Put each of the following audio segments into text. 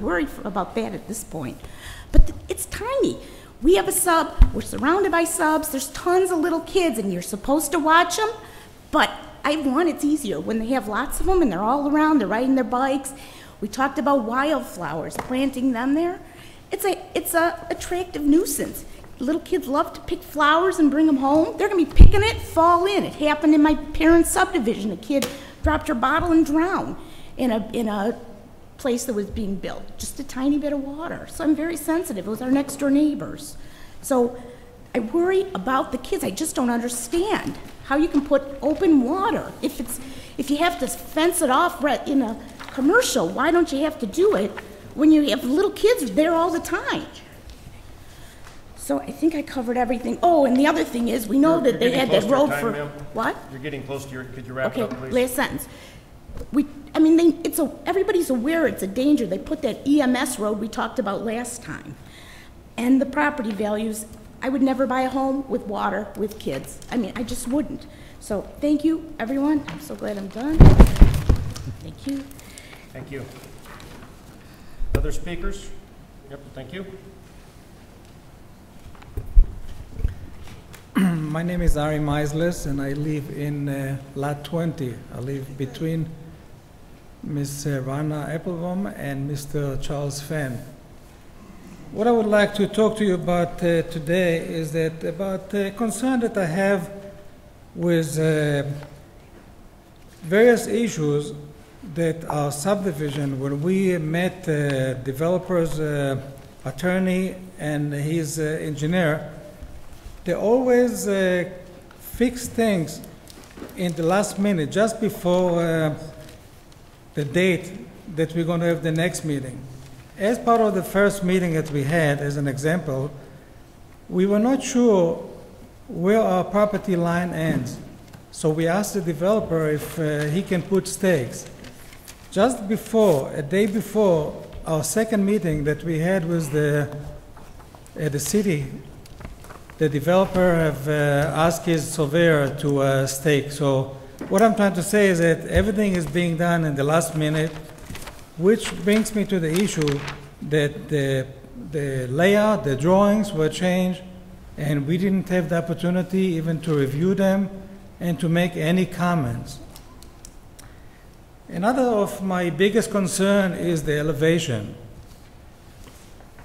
worry about that at this point. But it's tiny. We have a sub, we're surrounded by subs, there's tons of little kids, and you're supposed to watch them, but it's easier when they have lots of them and they're all around, they're riding their bikes. We talked about wildflowers, planting them there. It's a attractive nuisance. Little kids love to pick flowers and bring them home. They're gonna be picking it, fall in. It happened in my parents' subdivision. A kid dropped her bottle and drowned in a place that was being built, just a tiny bit of water. So I'm very sensitive. It was our next door neighbors. So I worry about the kids. I just don't understand how you can put open water. If you have to fence it off in a commercial, why don't you have to do it when you have little kids there all the time? So I think I covered everything. Oh, and the other thing is, we know that they had that road for, what? You're getting close to your, could you wrap it up, please? Okay, last sentence. Everybody's aware it's a danger. They put that EMS road we talked about last time. And the property values, I would never buy a home with water with kids. I just wouldn't. So thank you, everyone. I'm so glad I'm done. Thank you. Thank you. Other speakers? Yep, thank you. My name is Ari Meisles, and I live in Lot 20. I live between Ms. Rana Applebaum and Mr. Charles Fenn. What I would like to talk to you about today is about the concern that I have with various issues that our subdivision, when we met developer's attorney and his engineer, they always fix things in the last minute, just before the date that we're going to have the next meeting. As part of the first meeting that we had, as an example, we were not sure where our property line ends. So we asked the developer if he can put stakes. Just before, a day before our second meeting that we had with the city, the developer have asked his surveyor to stake. So what I'm trying to say is that everything is being done in the last minute, which brings me to the issue that the layout, the drawings were changed, and we didn't have the opportunity even to review them and to make any comments. Another of my biggest concern is the elevation.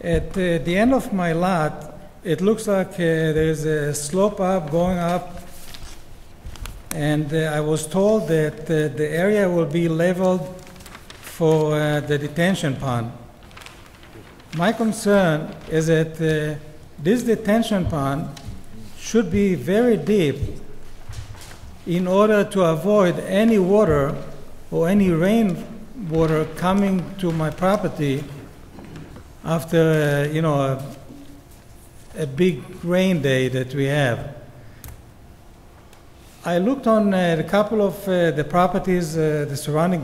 At the end of my lot, it looks like there's a slope up, going up, and I was told that the area will be leveled for the detention pond. My concern is that this detention pond should be very deep in order to avoid any water or any rainwater coming to my property after, a big rain day that we have. I looked on a couple of the properties, the surrounding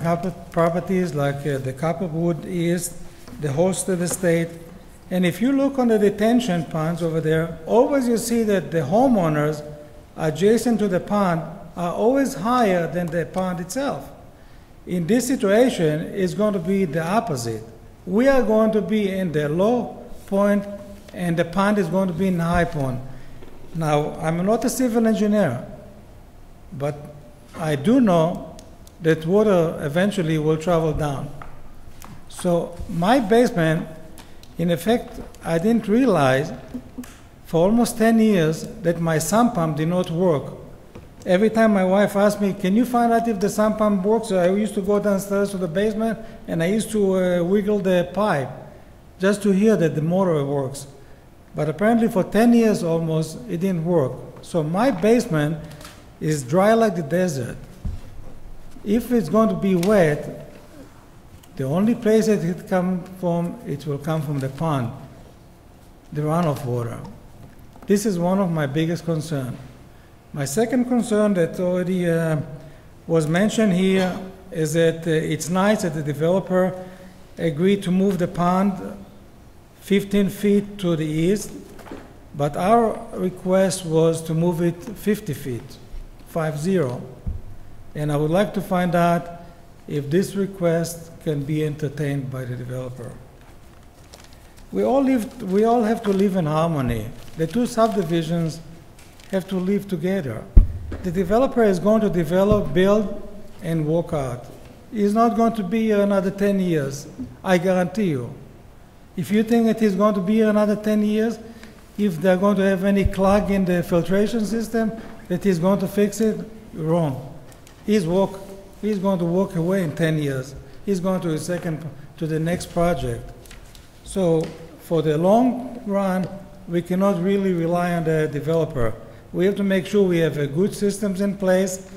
properties, like the Copperwood East, the Holstead Estate, and if you look on the detention ponds over there, always you see that the homeowners adjacent to the pond are always higher than the pond itself. In this situation, it's going to be the opposite. We are going to be in the low point, and the pond is going to be in the high point. Now, I'm not a civil engineer, but I do know that water eventually will travel down. So my basement, in effect, I didn't realize for almost 10 years that my sump pump did not work. Every time my wife asked me, can you find out if the sump pump works? So I used to go downstairs to the basement and I used to wiggle the pipe just to hear that the motor works. But apparently for 10 years almost, it didn't work. So my basement is dry like the desert. If it's going to be wet, the only place that it comes from, it will come from the pond, the runoff water. This is one of my biggest concerns. My second concern that already was mentioned here is that it's nice that the developer agreed to move the pond 15 feet to the east, but our request was to move it 50 feet, 50. And I would like to find out if this request can be entertained by the developer. we all have to live in harmony. The two subdivisions have to live together. The developer is going to develop, build, and walk out. He's not going to be here another 10 years, I guarantee you. If you think that he's going to be here another 10 years, if they're going to have any clog in the filtration system, that he's going to fix it, you're wrong. He's going to walk away in 10 years. He's going to the next project. So for the long run, we cannot really rely on the developer. We have to make sure we have good systems in place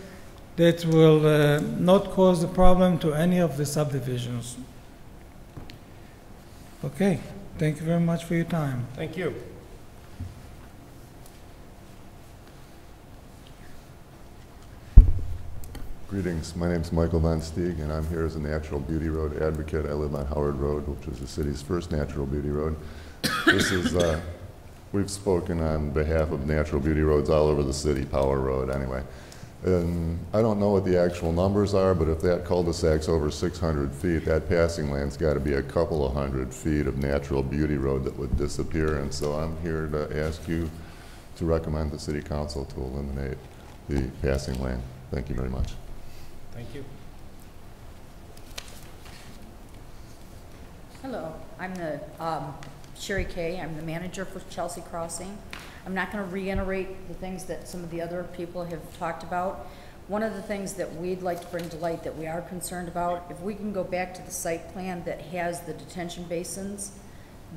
that will not cause a problem to any of the subdivisions. Okay, thank you very much for your time. Thank you. Greetings, my name is Michael Von Stieg, and I'm here as a Natural Beauty Road advocate. I live on Howard Road, which is the city's first natural beauty road. This is, we've spoken on behalf of natural beauty roads all over the city, Power Road anyway. And I don't know what the actual numbers are, but if that cul-de-sac's over 600 feet, that passing land's got to be a couple of 100 feet of natural beauty road that would disappear. And so I'm here to ask you to recommend the city council to eliminate the passing lane. Thank you very much. Thank you. Hello, I'm the Sherry Kay. I'm the manager for Chelsea Crossing. I'm not going to reiterate the things that some of the other people have talked about. One of the things that we'd like to bring to light that we are concerned about, if we can go back to the site plan that has the detention basins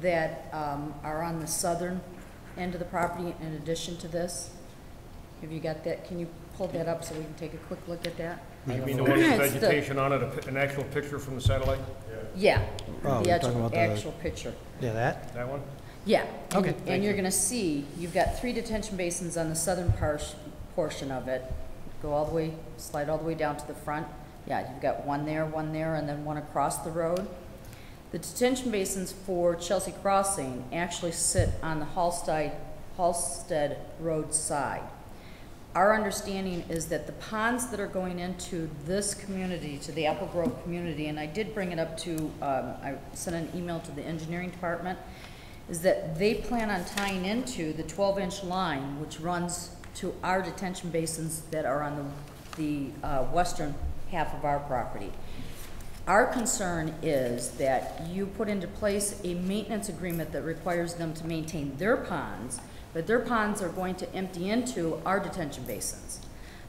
that are on the southern end of the property in addition to this. Have you got that? Can you pull that up so we can take a quick look at that? You mean the one with vegetation on it, an actual picture from the satellite? Yeah, Oh, the you're talking about the- actual picture. Yeah, that? That one? Yeah. Okay. And you're gonna see, you've got 3 detention basins on the southern portion of it. Go all the way, slide all the way down to the front. Yeah, you've got one there, and then one across the road. The detention basins for Chelsea Crossing actually sit on the Halsted Road side. Our understanding is that the ponds that are going into this community, to the Apple Grove community, and I did bring it up to, I sent an email to the engineering department, is that they plan on tying into the 12-inch line, which runs to our detention basins that are on the western half of our property. Our concern is that you put into place a maintenance agreement that requires them to maintain their ponds, but their ponds are going to empty into our detention basins.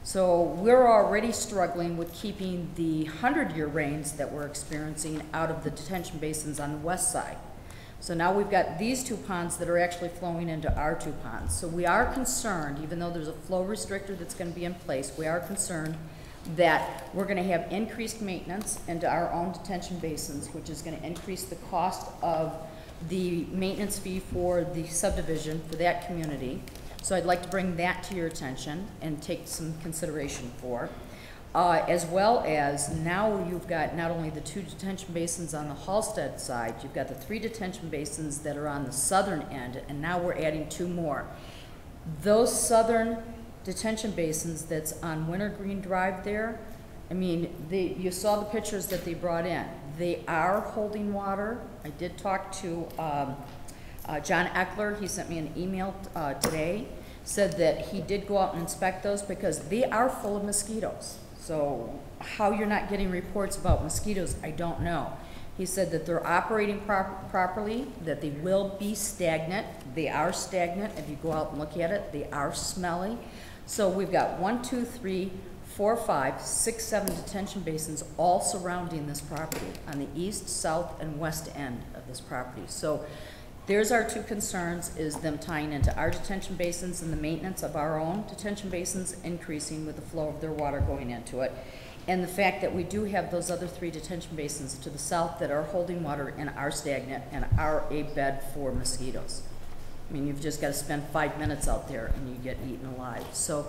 So we're already struggling with keeping the 100-year rains that we're experiencing out of the detention basins on the west side. So now we've got these 2 ponds that are actually flowing into our 2 ponds. So we are concerned, even though there's a flow restrictor that's going to be in place, we are concerned that we're going to have increased maintenance into our own detention basins, which is going to increase the cost of the maintenance fee for the subdivision for that community. So I'd like to bring that to your attention and take some consideration for. As well as now you've got not only the 2 detention basins on the Halsted side, you've got the 3 detention basins that are on the southern end, and now we're adding 2 more. Those southern detention basins that's on Wintergreen Drive there, I mean, you saw the pictures that they brought in. They are holding water. I did talk to John Eckler. He sent me an email today, said that he did go out and inspect those because they are full of mosquitoes. So how you're not getting reports about mosquitoes, I don't know. He said that they're operating properly, that they will be stagnant. They are stagnant. If you go out and look at it, they are smelly. So we've got 1, 2, 3, 4, 5, 6, 7 detention basins all surrounding this property on the east, south, and west end of this property. So there's our 2 concerns, is them tying into our detention basins and the maintenance of our own detention basins increasing with the flow of their water going into it. And the fact that we do have those other 3 detention basins to the south that are holding water and are stagnant and are a bed for mosquitoes. I mean, you've just got to spend 5 minutes out there and you get eaten alive. So